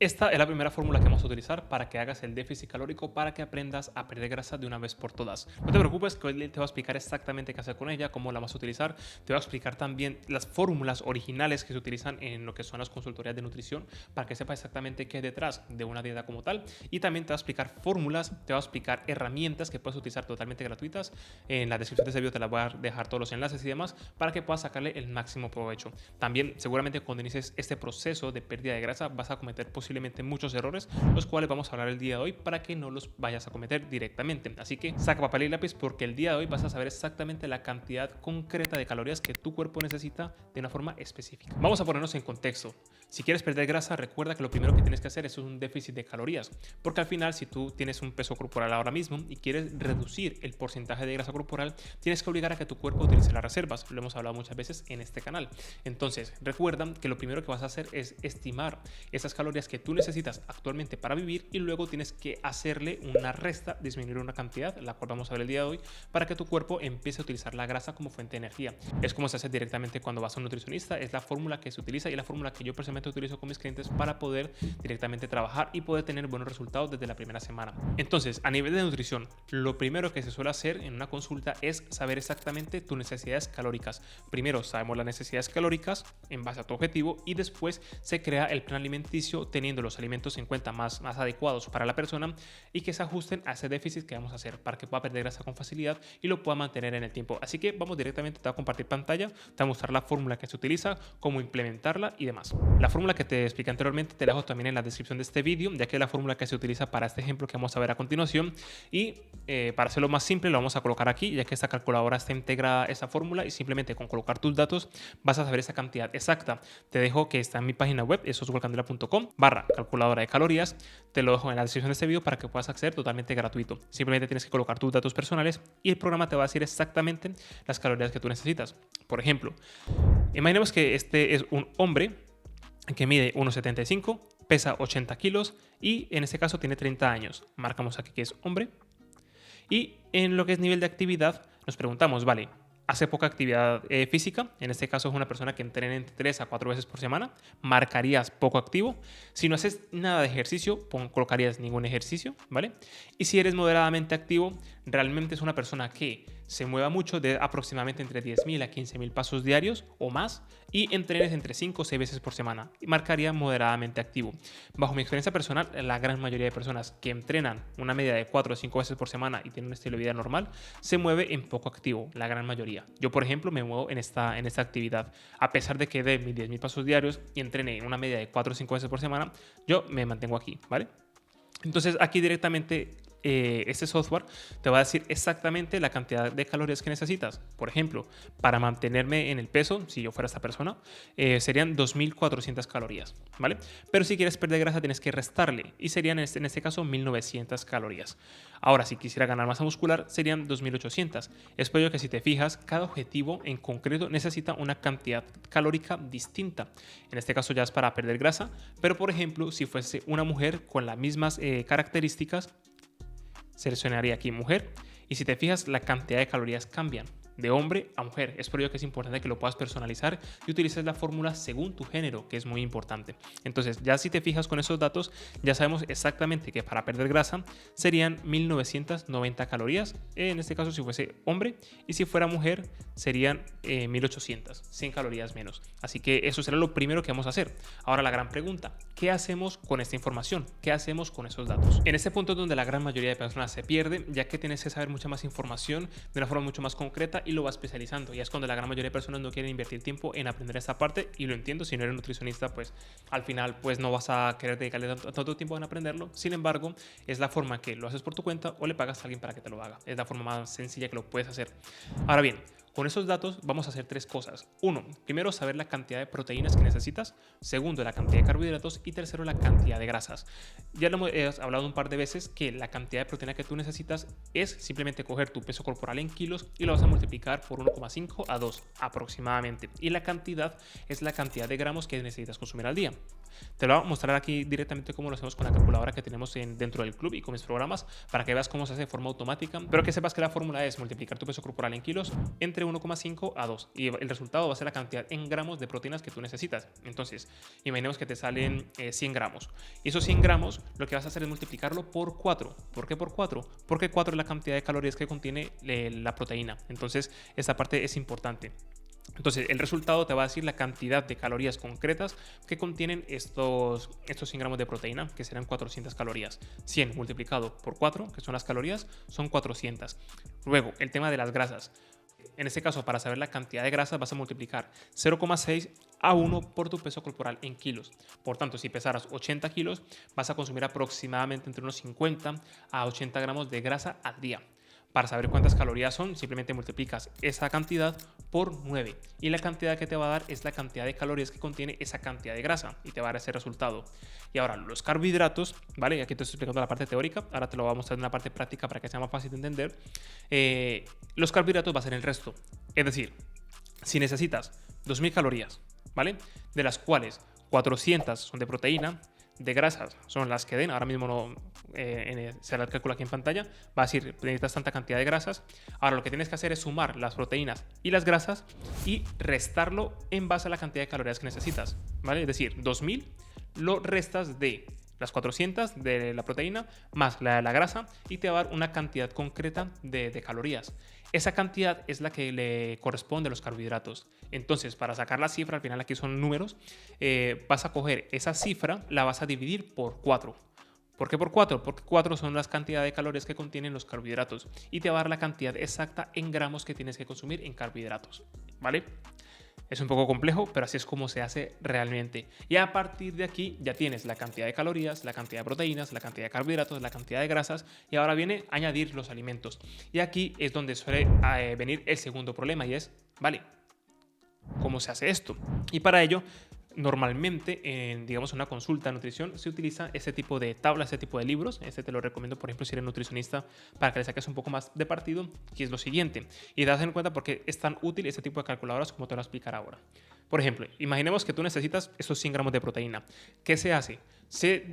Esta es la primera fórmula que vamos a utilizar para que hagas el déficit calórico, para que aprendas a perder grasa de una vez por todas. No te preocupes, que hoy te voy a explicar exactamente qué hacer con ella, cómo la vas a utilizar. Te voy a explicar también las fórmulas originales que se utilizan en lo que son las consultorías de nutrición, para que sepas exactamente qué hay detrás de una dieta como tal. Y también te voy a explicar fórmulas, te voy a explicar herramientas que puedes utilizar totalmente gratuitas. En la descripción de este video te las voy a dejar todos los enlaces y demás para que puedas sacarle el máximo provecho. También, seguramente cuando inicies este proceso de pérdida de grasa, vas a cometer posiblemente muchos errores, los cuales vamos a hablar el día de hoy para que no los vayas a cometer directamente. Así que saca papel y lápiz, porque el día de hoy vas a saber exactamente la cantidad concreta de calorías que tu cuerpo necesita de una forma específica. Vamos a ponernos en contexto. Si quieres perder grasa, recuerda que lo primero que tienes que hacer es un déficit de calorías, porque al final, si tú tienes un peso corporal ahora mismo y quieres reducir el porcentaje de grasa corporal, tienes que obligar a que tu cuerpo utilice las reservas. Lo hemos hablado muchas veces en este canal. Entonces, recuerda que lo primero que vas a hacer es estimar esas calorías que tú necesitas actualmente para vivir, y luego tienes que hacerle una resta, disminuir una cantidad, la cual vamos a ver el día de hoy, para que tu cuerpo empiece a utilizar la grasa como fuente de energía. Es como se hace directamente cuando vas a un nutricionista, es la fórmula que se utiliza y la fórmula que yo personalmente utilizo con mis clientes para poder directamente trabajar y poder tener buenos resultados desde la primera semana. Entonces, a nivel de nutrición, lo primero que se suele hacer en una consulta es saber exactamente tus necesidades calóricas. Primero sabemos las necesidades calóricas en base a tu objetivo, y después se crea el plan alimenticio teniendo los alimentos en cuenta más adecuados para la persona y que se ajusten a ese déficit que vamos a hacer para que pueda perder grasa con facilidad y lo pueda mantener en el tiempo. Así que vamos directamente, te voy a compartir pantalla, te voy a mostrar la fórmula que se utiliza, cómo implementarla y demás. La fórmula que te expliqué anteriormente te la dejo también en la descripción de este vídeo, ya que es la fórmula que se utiliza para este ejemplo que vamos a ver a continuación. Y para hacerlo más simple, lo vamos a colocar aquí, ya que esta calculadora está integrada a esa fórmula, y simplemente con colocar tus datos vas a saber esa cantidad exacta. Te dejo que está en mi página web, soswellcandela.com/calculadora de calorías. Te lo dejo en la descripción de este video para que puedas acceder totalmente gratuito. Simplemente tienes que colocar tus datos personales y el programa te va a decir exactamente las calorías que tú necesitas. Por ejemplo, imaginemos que este es un hombre que mide 1,75, pesa 80 kilos y en este caso tiene 30 años. Marcamos aquí que es hombre. Y en lo que es nivel de actividad, nos preguntamos, vale, hace poca actividad física, en este caso es una persona que entrena entre 3 a 4 veces por semana, marcarías poco activo. Si no haces nada de ejercicio, colocarías ningún ejercicio, ¿vale? Y si eres moderadamente activo, realmente es una persona que se mueva mucho, de aproximadamente entre 10.000 a 15.000 pasos diarios o más, y entrenes entre 5 o 6 veces por semana. Y marcaría moderadamente activo. Bajo mi experiencia personal, la gran mayoría de personas que entrenan una media de 4 o 5 veces por semana y tienen un estilo de vida normal, se mueve en poco activo, la gran mayoría. Yo, por ejemplo, me muevo en esta actividad. A pesar de que dé mis 10.000 pasos diarios y entrene una media de 4 o 5 veces por semana, yo me mantengo aquí, ¿vale? Entonces, aquí directamente este software te va a decir exactamente la cantidad de calorías que necesitas. Por ejemplo, para mantenerme en el peso, si yo fuera esta persona, serían 2.400 calorías, ¿vale? Pero si quieres perder grasa tienes que restarle, y serían en este caso 1.900 calorías. Ahora, si quisiera ganar masa muscular, serían 2.800. Es por ello que, si te fijas, cada objetivo en concreto necesita una cantidad calórica distinta. En este caso ya es para perder grasa, pero por ejemplo, si fuese una mujer con las mismas características, seleccionaría aquí mujer, y si te fijas, la cantidad de calorías cambian de hombre a mujer. Es por ello que es importante que lo puedas personalizar y utilices la fórmula según tu género, que es muy importante. Entonces, ya si te fijas con esos datos, ya sabemos exactamente que para perder grasa serían 1.990 calorías, en este caso si fuese hombre, y si fuera mujer serían 1.800, 100 calorías menos. Así que eso será lo primero que vamos a hacer. Ahora, la gran pregunta, ¿qué hacemos con esta información? ¿Qué hacemos con esos datos? En este punto es donde la gran mayoría de personas se pierde, ya que tienes que saber mucha más información de una forma mucho más concreta y lo va especializando. Y es cuando la gran mayoría de personas no quieren invertir tiempo en aprender esta parte, y lo entiendo. Si no eres nutricionista, pues al final pues no vas a querer dedicarle tanto tiempo en aprenderlo. Sin embargo, es la forma que lo haces por tu cuenta o le pagas a alguien para que te lo haga. Es la forma más sencilla que lo puedes hacer. Ahora bien, con esos datos vamos a hacer tres cosas. Uno, primero, saber la cantidad de proteínas que necesitas. Segundo, la cantidad de carbohidratos. Y tercero, la cantidad de grasas. Ya lo hemos hablado un par de veces, que la cantidad de proteína que tú necesitas es simplemente coger tu peso corporal en kilos y lo vas a multiplicar por 1,5 a 2 aproximadamente. Y la cantidad es la cantidad de gramos que necesitas consumir al día. Te lo voy a mostrar aquí directamente cómo lo hacemos con la calculadora que tenemos dentro del club y con mis programas, para que veas cómo se hace de forma automática, pero que sepas que la fórmula es multiplicar tu peso corporal en kilos entre 1,5 a 2 y el resultado va a ser la cantidad en gramos de proteínas que tú necesitas. Entonces, imaginemos que te salen 100 gramos. Y esos 100 gramos lo que vas a hacer es multiplicarlo por 4. ¿Por qué por 4? Porque 4 es la cantidad de calorías que contiene la proteína. Entonces, esta parte es importante. Entonces, el resultado te va a decir la cantidad de calorías concretas que contienen estos 100 gramos de proteína, que serán 400 calorías. 100 multiplicado por 4, que son las calorías, son 400. Luego, el tema de las grasas. En este caso, para saber la cantidad de grasas, vas a multiplicar 0,6 a 1 por tu peso corporal en kilos. Por tanto, si pesaras 80 kilos, vas a consumir aproximadamente entre unos 50 a 80 gramos de grasa al día. Para saber cuántas calorías son, simplemente multiplicas esa cantidad por 9. Y la cantidad que te va a dar es la cantidad de calorías que contiene esa cantidad de grasa. Y te va a dar ese resultado. Y ahora, los carbohidratos, ¿vale? Y aquí te estoy explicando la parte teórica. Ahora te lo voy a mostrar en una parte práctica para que sea más fácil de entender. Los carbohidratos va a ser el resto. Es decir, si necesitas 2000 calorías, ¿vale? De las cuales 400 son de proteína, de grasas son las que den, ahora mismo no se la calcula aquí en pantalla, va a decir, necesitas tanta cantidad de grasas. Ahora lo que tienes que hacer es sumar las proteínas y las grasas y restarlo en base a la cantidad de calorías que necesitas, ¿vale? Es decir, 2000 lo restas de las 400 de la proteína más la grasa y te va a dar una cantidad concreta de calorías. Esa cantidad es la que le corresponde a los carbohidratos. Entonces, para sacar la cifra, al final aquí son números, vas a coger esa cifra, la vas a dividir por 4. ¿Por qué por 4? Porque 4 son las cantidades de calorías que contienen los carbohidratos y te va a dar la cantidad exacta en gramos que tienes que consumir en carbohidratos, ¿vale? Es un poco complejo, pero así es como se hace realmente. Y a partir de aquí ya tienes la cantidad de calorías, la cantidad de proteínas, la cantidad de carbohidratos, la cantidad de grasas y ahora viene añadir los alimentos. Y aquí es donde suele venir el segundo problema y es, vale, ¿cómo se hace esto? Y para ello, normalmente en, digamos, una consulta de nutrición se utiliza este tipo de tablas, este tipo de libros. Este te lo recomiendo, por ejemplo, si eres nutricionista, para que le saques un poco más de partido, que es lo siguiente. Y das en cuenta por qué es tan útil este tipo de calculadoras como te lo voy a explicar ahora. Por ejemplo, imaginemos que tú necesitas estos 100 gramos de proteína. ¿Qué se hace?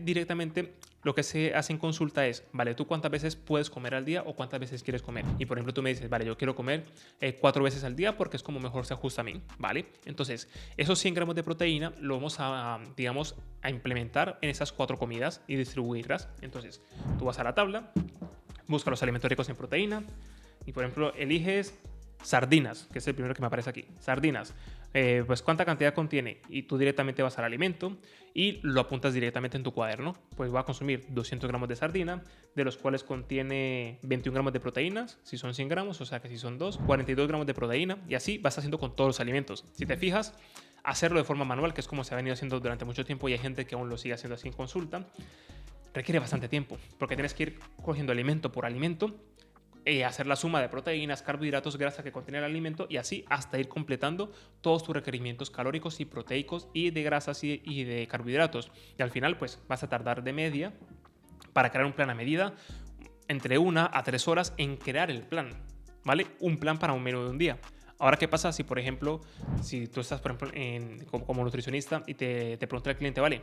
Directamente lo que se hace en consulta es, vale, ¿tú cuántas veces puedes comer al día o cuántas veces quieres comer? Y por ejemplo, tú me dices, vale, yo quiero comer 4 veces al día porque es como mejor se ajusta a mí, ¿vale? Entonces, esos 100 gramos de proteína lo vamos a, digamos, a implementar en esas 4 comidas y distribuirlas. Entonces, tú vas a la tabla, busca los alimentos ricos en proteína y por ejemplo, eliges sardinas, que es el primero que me aparece aquí. Sardinas, pues cuánta cantidad contiene y tú directamente vas al alimento y lo apuntas directamente en tu cuaderno. Pues va a consumir 200 gramos de sardina, de los cuales contiene 21 gramos de proteínas, si son 100 gramos, o sea que si son 42 gramos de proteína y así vas haciendo con todos los alimentos. Si te fijas, hacerlo de forma manual, que es como se ha venido haciendo durante mucho tiempo y hay gente que aún lo sigue haciendo así en consulta, requiere bastante tiempo porque tienes que ir cogiendo alimento por alimento, hacer la suma de proteínas, carbohidratos, grasa que contiene el alimento y así hasta ir completando todos tus requerimientos calóricos y proteicos y de grasas y de carbohidratos. Y al final pues vas a tardar de media para crear un plan a medida entre 1 a 3 horas en crear el plan, ¿vale? Un plan para un menú de un día. Ahora, ¿qué pasa si, por ejemplo, si tú estás, por ejemplo, como nutricionista y te pregunta el cliente, vale,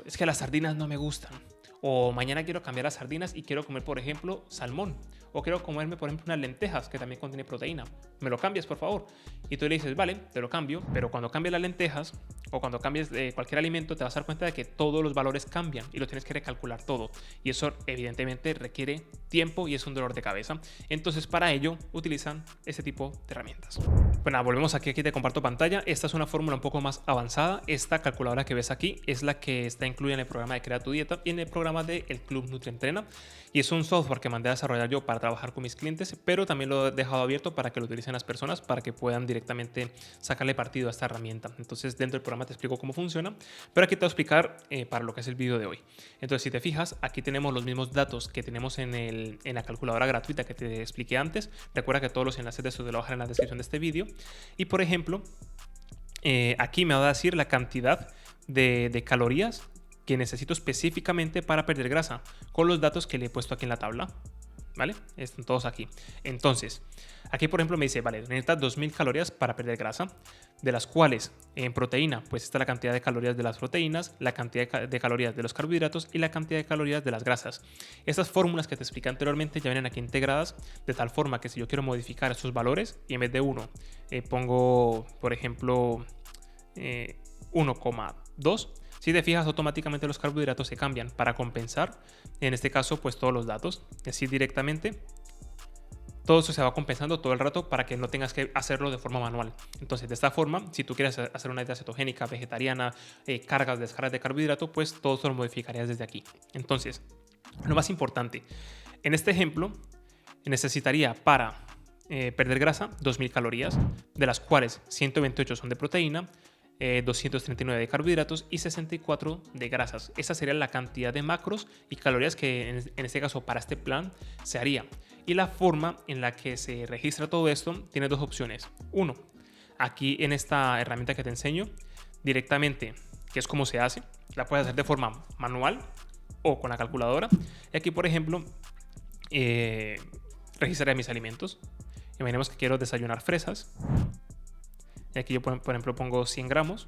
es que las sardinas no me gustan? O mañana quiero cambiar las sardinas y quiero comer, por ejemplo, salmón. O quiero comerme, por ejemplo, unas lentejas que también contiene proteína. ¿Me lo cambias, por favor? Y tú le dices, vale, te lo cambio, pero cuando cambies las lentejas o cuando cambies cualquier alimento te vas a dar cuenta de que todos los valores cambian y lo tienes que recalcular todo. Y eso evidentemente requiere tiempo y es un dolor de cabeza. Entonces para ello utilizan este tipo de herramientas. Bueno, volvemos aquí te comparto pantalla. Esta es una fórmula un poco más avanzada. Esta calculadora que ves aquí es la que está incluida en el programa de Crea tu Dieta y en el programa de El Club NutriEntrena. Y es un software que mandé a desarrollar yo para trabajar con mis clientes, pero también lo he dejado abierto para que lo utilicen las personas, para que puedan directamente sacarle partido a esta herramienta. Entonces dentro del programa te explico cómo funciona, pero aquí te voy a explicar para lo que es el vídeo de hoy. Entonces si te fijas, aquí tenemos los mismos datos que tenemos en la calculadora gratuita que te expliqué antes. Recuerda que todos los enlaces de eso te lo voy a dejar en la descripción de este vídeo. Y por ejemplo, aquí me va a decir la cantidad de calorías que necesito específicamente para perder grasa con los datos que le he puesto aquí en la tabla, ¿vale? Están todos aquí. Entonces, aquí por ejemplo me dice, vale, necesitas 2000 calorías para perder grasa, de las cuales en proteína, pues está la cantidad de calorías de las proteínas, la cantidad de calorías de los carbohidratos y la cantidad de calorías de las grasas. Estas fórmulas que te expliqué anteriormente ya vienen aquí integradas, de tal forma que si yo quiero modificar estos valores y en vez de 1 pongo, por ejemplo, 1,2, si te fijas, automáticamente los carbohidratos se cambian para compensar, en este caso, pues todos los datos. Y así directamente, todo eso se va compensando todo el rato para que no tengas que hacerlo de forma manual. Entonces, de esta forma, si tú quieres hacer una dieta cetogénica, vegetariana, cargas, descargas de carbohidrato, pues todo eso lo modificarías desde aquí. Entonces, lo más importante, en este ejemplo, necesitaría para perder grasa 2000 calorías, de las cuales 128 son de proteína, 239 de carbohidratos y 64 de grasas. Esa sería la cantidad de macros y calorías que en este caso para este plan se haría. Y la forma en la que se registra todo esto tiene dos opciones. Uno, aquí en esta herramienta que te enseño directamente, que es como se hace, la puedes hacer de forma manual o con la calculadora. Y aquí, por ejemplo, registraré mis alimentos. Imaginemos que quiero desayunar fresas. Y aquí yo, por ejemplo, pongo 100 gramos.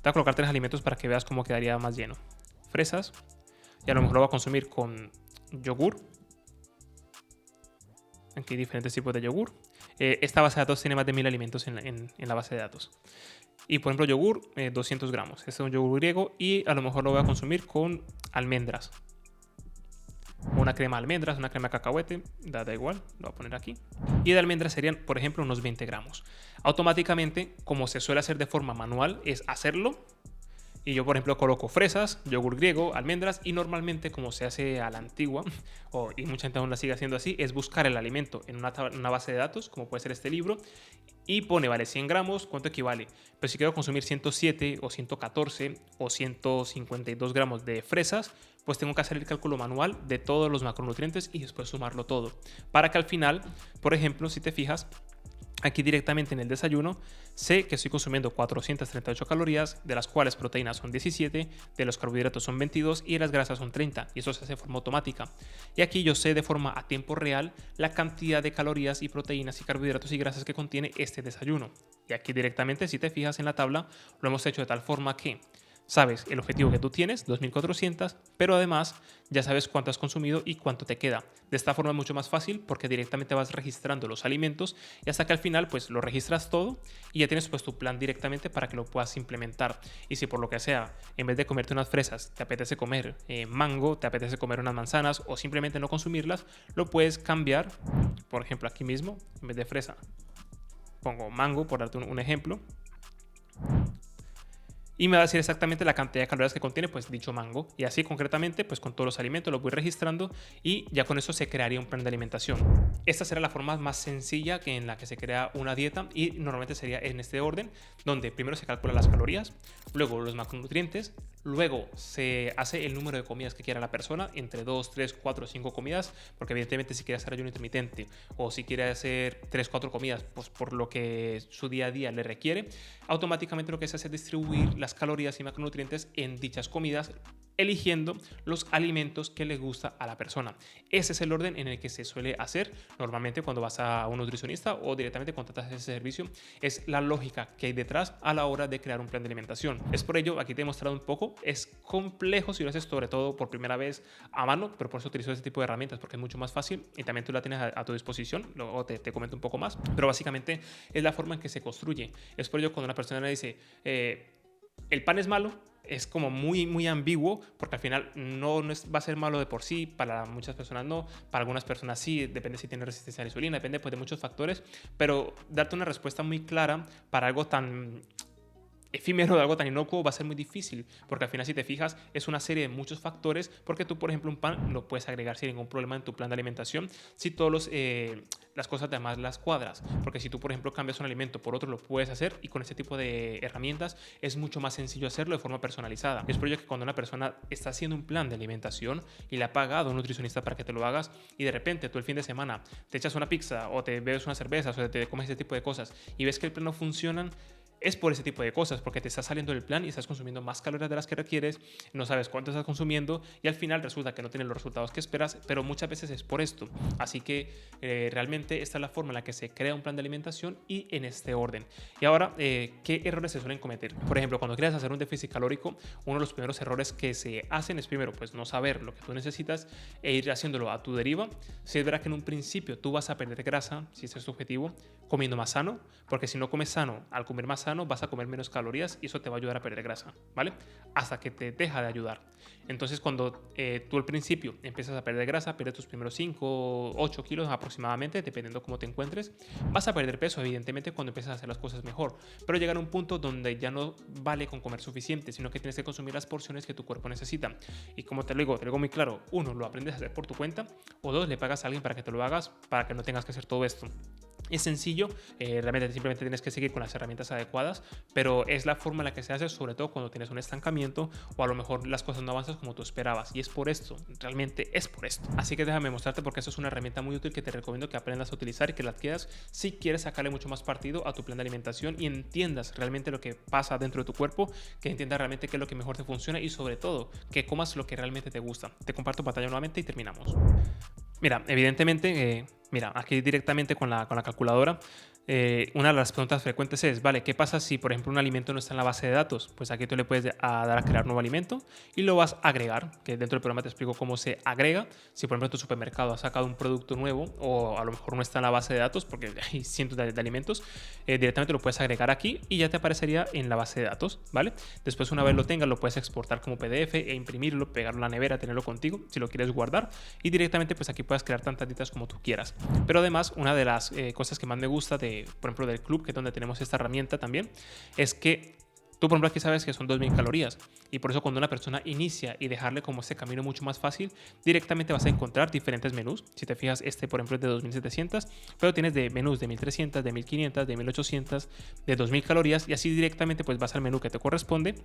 Te voy a colocar 3 alimentos para que veas cómo quedaría más lleno. Fresas. Y a lo mejor lo voy a consumir con yogur. Aquí hay diferentes tipos de yogur. Esta base de datos tiene más de 1000 alimentos en la base de datos. Y por ejemplo, yogur, 200 gramos. Este es un yogur griego y a lo mejor lo voy a consumir con almendras. Una crema de almendras, una crema de cacahuete, da igual, lo voy a poner aquí. Y de almendras serían, por ejemplo, unos 20 gramos. Automáticamente, como se suele hacer de forma manual, es hacerlo. Y yo, por ejemplo, coloco fresas, yogur griego, almendras y normalmente, como se hace a la antigua, y mucha gente aún la sigue haciendo así, es buscar el alimento en una base de datos, como puede ser este libro, y pone, vale, 100 gramos, ¿cuánto equivale? Pero si quiero consumir 107 o 114 o 152 gramos de fresas, pues tengo que hacer el cálculo manual de todos los macronutrientes y después sumarlo todo. Para que al final, por ejemplo, si te fijas, aquí directamente en el desayuno, sé que estoy consumiendo 438 calorías, de las cuales proteínas son 17, de los carbohidratos son 22 y de las grasas son 30. Y eso se hace de forma automática. Y aquí yo sé de forma a tiempo real la cantidad de calorías y proteínas y carbohidratos y grasas que contiene este desayuno. Y aquí directamente, si te fijas en la tabla, lo hemos hecho de tal forma que sabes el objetivo que tú tienes, 2400, pero además ya sabes cuánto has consumido y cuánto te queda. De esta forma es mucho más fácil porque directamente vas registrando los alimentos y hasta que al final pues lo registras todo y ya tienes pues tu plan directamente para que lo puedas implementar. Y si por lo que sea, en vez de comerte unas fresas, te apetece comer mango, te apetece comer unas manzanas o simplemente no consumirlas, lo puedes cambiar. Por ejemplo, aquí mismo, en vez de fresa, pongo mango, por darte un ejemplo. Y me va a decir exactamente la cantidad de calorías que contiene pues dicho mango. Y así concretamente pues con todos los alimentos los voy registrando y ya con eso se crearía un plan de alimentación. Esta será la forma más sencilla en la que se crea una dieta y normalmente sería en este orden, donde primero se calculan las calorías, luego los macronutrientes, luego se hace el número de comidas que quiera la persona, entre 2, 3, 4, 5 comidas, porque evidentemente si quiere hacer ayuno intermitente o si quiere hacer 3, 4 comidas, pues por lo que su día a día le requiere, automáticamente lo que se hace es distribuir las calorías y macronutrientes en dichas comidas, eligiendo los alimentos que le gusta a la persona. Ese es el orden en el que se suele hacer normalmente cuando vas a un nutricionista o directamente contratas ese servicio. Es la lógica que hay detrás a la hora de crear un plan de alimentación. Es por ello, aquí te he mostrado un poco, es complejo si lo haces sobre todo por primera vez a mano, pero por eso utilizo este tipo de herramientas porque es mucho más fácil y también tú la tienes a tu disposición. Luego te comento un poco más, pero básicamente es la forma en que se construye. Es por ello cuando una persona le dice el pan es malo, es como muy ambiguo porque al final no va a ser malo de por sí, para muchas personas no, para algunas personas sí, depende si tiene resistencia a la insulina, depende pues de muchos factores, pero darte una respuesta muy clara para algo tan efímero, de algo tan inocuo, va a ser muy difícil, porque al final si te fijas es una serie de muchos factores, porque tú por ejemplo un pan lo puedes agregar sin ningún problema en tu plan de alimentación si todas las cosas además las cuadras, porque si tú por ejemplo cambias un alimento por otro lo puedes hacer y con este tipo de herramientas es mucho más sencillo hacerlo de forma personalizada. Es por ello que cuando una persona está haciendo un plan de alimentación y le ha pagado a un nutricionista para que te lo hagas y de repente tú el fin de semana te echas una pizza o te bebes unas cervezas o te comes ese tipo de cosas y ves que el plan no funciona, Es por ese tipo de cosas, porque te estás saliendo del plan y estás consumiendo más calorías de las que requieres, no sabes cuánto estás consumiendo y al final resulta que no tienes los resultados que esperas, pero muchas veces es por esto. Así que realmente esta es la forma en la que se crea un plan de alimentación y en este orden. Y ahora, ¿qué errores se suelen cometer? Por ejemplo, cuando quieres hacer un déficit calórico, uno de los primeros errores que se hacen es primero, pues no saber lo que tú necesitas e ir haciéndolo a tu deriva. Si es verdad que en un principio tú vas a perder grasa, si ese es tu objetivo, comiendo más sano, porque si no comes sano, al comer más sano vas a comer menos calorías y eso te va a ayudar a perder grasa, ¿vale? Hasta que te deja de ayudar. Entonces cuando tú al principio empiezas a perder grasa, pierdes tus primeros 5 o 8 kilos aproximadamente, dependiendo cómo te encuentres, vas a perder peso evidentemente cuando empiezas a hacer las cosas mejor, pero llegar a un punto donde ya no vale con comer suficiente, sino que tienes que consumir las porciones que tu cuerpo necesita. Y como te lo digo muy claro, uno, lo aprendes a hacer por tu cuenta, o dos, le pagas a alguien para que te lo hagas, para que no tengas que hacer todo esto. Es sencillo, realmente simplemente tienes que seguir con las herramientas adecuadas, pero es la forma en la que se hace, sobre todo cuando tienes un estancamiento o a lo mejor las cosas no avanzan como tú esperabas. Y es por esto, realmente es por esto. Así que déjame mostrarte porque eso es una herramienta muy útil que te recomiendo que aprendas a utilizar y que la adquieras si quieres sacarle mucho más partido a tu plan de alimentación y entiendas realmente lo que pasa dentro de tu cuerpo, que entiendas realmente qué es lo que mejor te funciona y sobre todo que comas lo que realmente te gusta. Te comparto pantalla nuevamente y terminamos. Mira, evidentemente, mira, aquí directamente con la calculadora, una de las preguntas frecuentes es, vale, ¿qué pasa si, por ejemplo, un alimento no está en la base de datos? Pues aquí tú le puedes dar a crear nuevo alimento y lo vas a agregar, que dentro del programa te explico cómo se agrega. Si, por ejemplo, tu supermercado ha sacado un producto nuevo o a lo mejor no está en la base de datos porque hay cientos de alimentos, directamente lo puedes agregar aquí y ya te aparecería en la base de datos, ¿vale? Después, una vez lo tengas, lo puedes exportar como PDF e imprimirlo, pegarlo en la nevera, tenerlo contigo si lo quieres guardar y directamente pues aquí puedes crear tantas dietas como tú quieras. Pero además, una de las cosas que más me gusta por ejemplo, del club, que es donde tenemos esta herramienta también, es que tú, por ejemplo, aquí sabes que son 2000 calorías y por eso cuando una persona inicia y dejarle como este camino mucho más fácil, directamente vas a encontrar diferentes menús. Si te fijas, este, por ejemplo, es de 2700, pero tienes de menús de 1300, de 1500, de 1800, de 2000 calorías y así directamente pues vas al menú que te corresponde.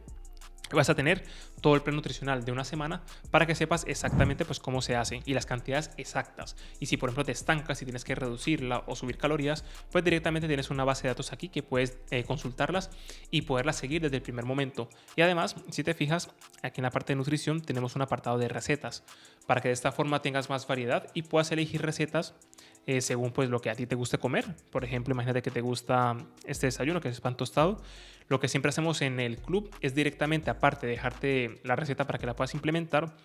Vas a tener todo el plan nutricional de una semana para que sepas exactamente pues cómo se hace y las cantidades exactas. Y si por ejemplo te estancas y tienes que reducirla o subir calorías, pues directamente tienes una base de datos aquí que puedes consultarlas y poderlas seguir desde el primer momento. Y además, si te fijas, aquí en la parte de nutrición tenemos un apartado de recetas para que de esta forma tengas más variedad y puedas elegir recetas según pues lo que a ti te guste comer. Por ejemplo, imagínate que te gusta este desayuno que es pan tostado. Lo que siempre hacemos en el club es directamente, aparte de dejarte la receta para que la puedas implementar,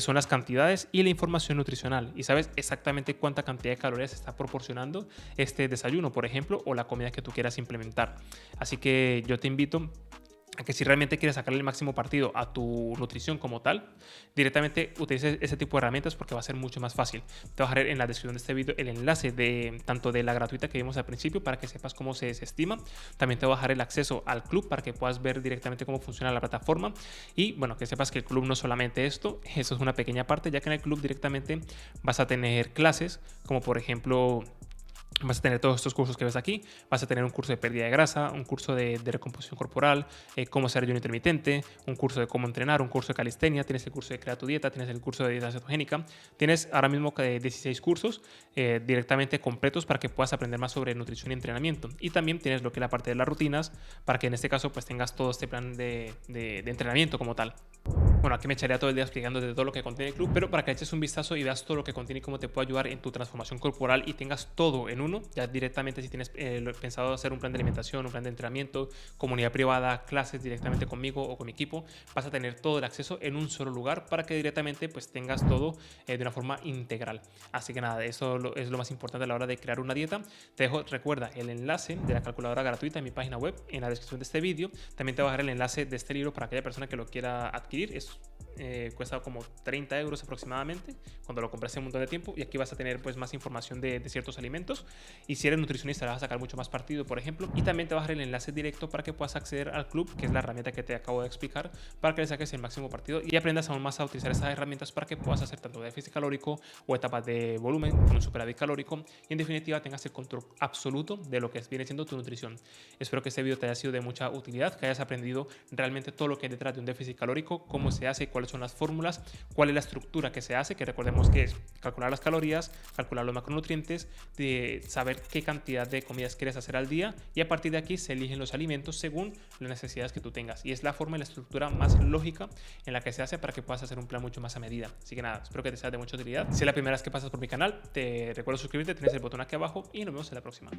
son las cantidades y la información nutricional. Y sabes exactamente cuánta cantidad de calorías está proporcionando este desayuno, por ejemplo, o la comida que tú quieras implementar. Así que yo te invito a que si realmente quieres sacarle el máximo partido a tu nutrición como tal, directamente utilices ese tipo de herramientas porque va a ser mucho más fácil. Te voy a dejar en la descripción de este video el enlace de tanto de la gratuita que vimos al principio para que sepas cómo se desestima. También te voy a dejar el acceso al club para que puedas ver directamente cómo funciona la plataforma. Y bueno, que sepas que el club no es solamente esto, eso es una pequeña parte, ya que en el club directamente vas a tener clases como por ejemplo... Vas a tener todos estos cursos que ves aquí, vas a tener un curso de pérdida de grasa, un curso de recomposición corporal, cómo hacer ayuno intermitente, un curso de cómo entrenar, un curso de calistenia, tienes el curso de crea tu dieta, tienes el curso de dieta cetogénica, tienes ahora mismo 16 cursos directamente completos para que puedas aprender más sobre nutrición y entrenamiento. Y también tienes lo que es la parte de las rutinas para que en este caso pues tengas todo este plan de entrenamiento como tal. Bueno, aquí me echaría todo el día explicando de todo lo que contiene el club, pero para que eches un vistazo y veas todo lo que contiene y cómo te puede ayudar en tu transformación corporal y tengas todo en uno, ya directamente si tienes pensado hacer un plan de alimentación, un plan de entrenamiento, comunidad privada, clases directamente conmigo o con mi equipo, vas a tener todo el acceso en un solo lugar para que directamente pues tengas todo de una forma integral. Así que nada, eso es lo más importante a la hora de crear una dieta. Te dejo, recuerda, el enlace de la calculadora gratuita en mi página web en la descripción de este vídeo. También te voy a dejar el enlace de este libro para aquella persona que lo quiera adquirir. Cuesta como 30 euros aproximadamente cuando lo compras en un montón de tiempo y aquí vas a tener pues más información de ciertos alimentos y si eres nutricionista le vas a sacar mucho más partido, por ejemplo, y también te vas a dejar el enlace directo para que puedas acceder al club, que es la herramienta que te acabo de explicar, para que le saques el máximo partido y aprendas aún más a utilizar estas herramientas para que puedas hacer tanto déficit calórico o etapas de volumen con un superávit calórico y en definitiva tengas el control absoluto de lo que viene siendo tu nutrición. Espero que este video te haya sido de mucha utilidad, que hayas aprendido realmente todo lo que hay detrás de un déficit calórico, cómo se hace, cuáles cuáles son las fórmulas, cuál es la estructura que se hace, que recordemos que es calcular las calorías, calcular los macronutrientes, de saber qué cantidad de comidas quieres hacer al día, y a partir de aquí se eligen los alimentos según las necesidades que tú tengas. Y es la forma y la estructura más lógica en la que se hace para que puedas hacer un plan mucho más a medida. Así que nada, espero que te sea de mucha utilidad. Si es la primera vez que pasas por mi canal, te recuerdo suscribirte, tienes el botón aquí abajo y nos vemos en la próxima.